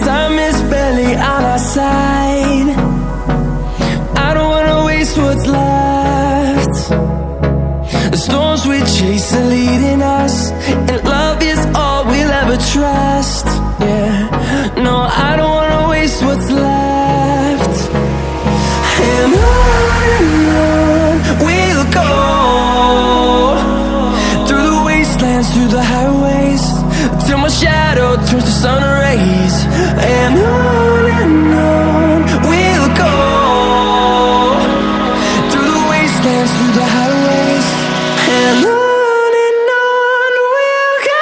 Time is barely on our side. I don't wanna waste what's left. The storms we chase are leading us, and love is all we'll ever trust. Yeah, no, I don't wanna waste what's left. And on we'll go, through the wastelands, through the highways, till my shadow turns to sun rays. And on we'll go, through the wastelands, through the highways, and on we'll go.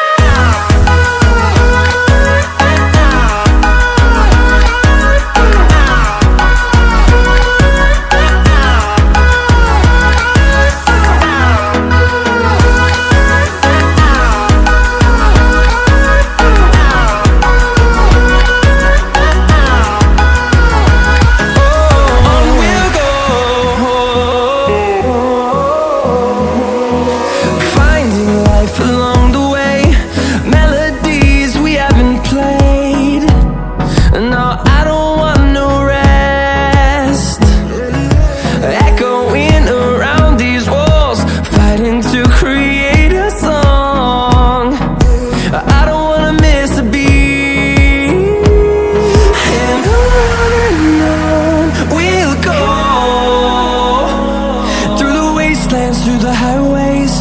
Through the highways,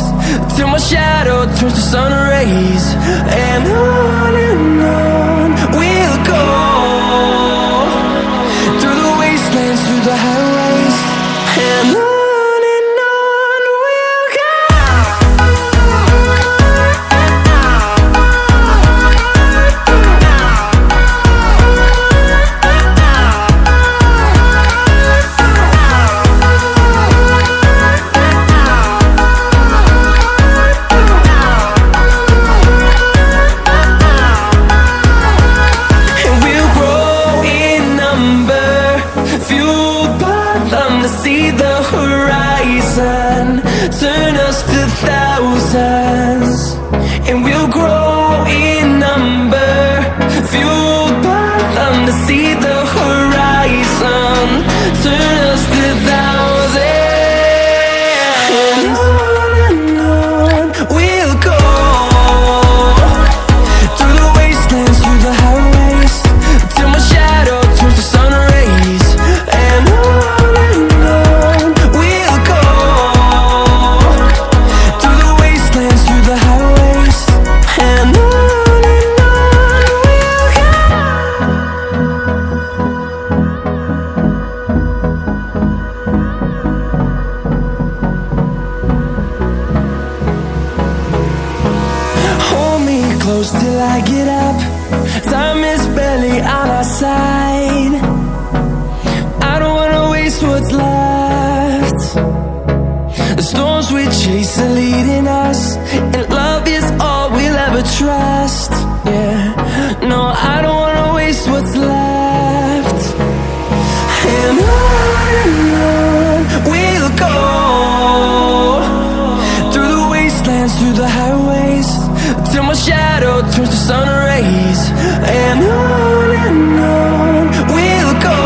till my shadow turns to sun rays. And on we'll go, through the wastelands, through the highways, and on we'll go. See the horizon, turn us to thousands, and we'll grow in number, fueled by them. To see the horizon, turn us to thousands, and on we'll go, through the wastelands, through the highways, till my shadow turns to sun rays. And close till I get up. Time is barely on our side. I don't wanna waste what's left. The storms we chase are leading us, and love is all we'll ever trust. Yeah, no, I don't wanna waste what's left. And on we'll go, through the wastelands, through the highways, till my shadow turns to sun rays. And on we'll go,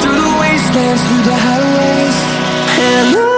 through the wastelands, through the highways, and on.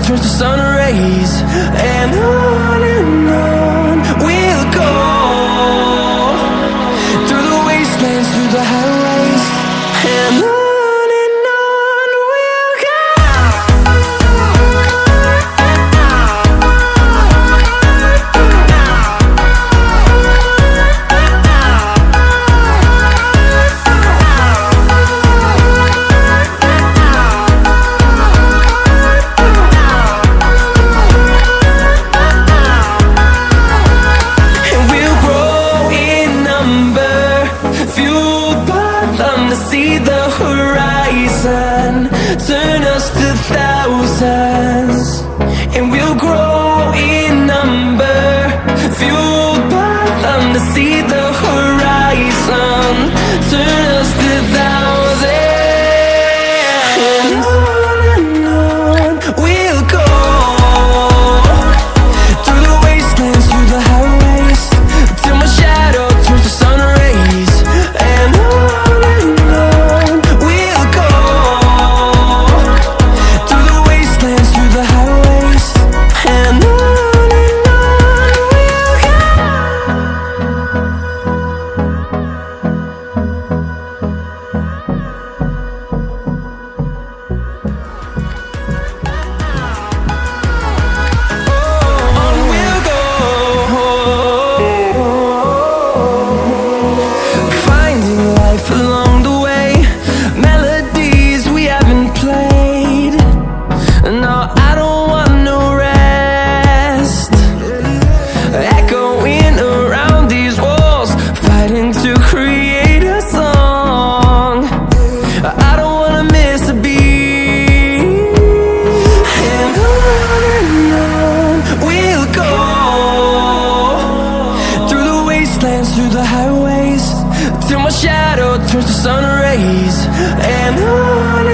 turns to sun rays, and on we'll go, see the horizon, turn us to thousands, and we'll grow in number, fueled by them to see the horizon, turn us to thousands, and on we'll go, through the wastelands, through the highways, till my shadow turns to sun rays, and on we'll go, through the wastelands, through the highways, and on we'll go. On we'll go, finding life along the way, melodies we haven't played. No, I don't want no rest, echoing around these walls, fighting to create a song. I don't wanna miss a beat, and on we'll go, through the wastelands, through the highways, till my shadow turns to sun rays, and on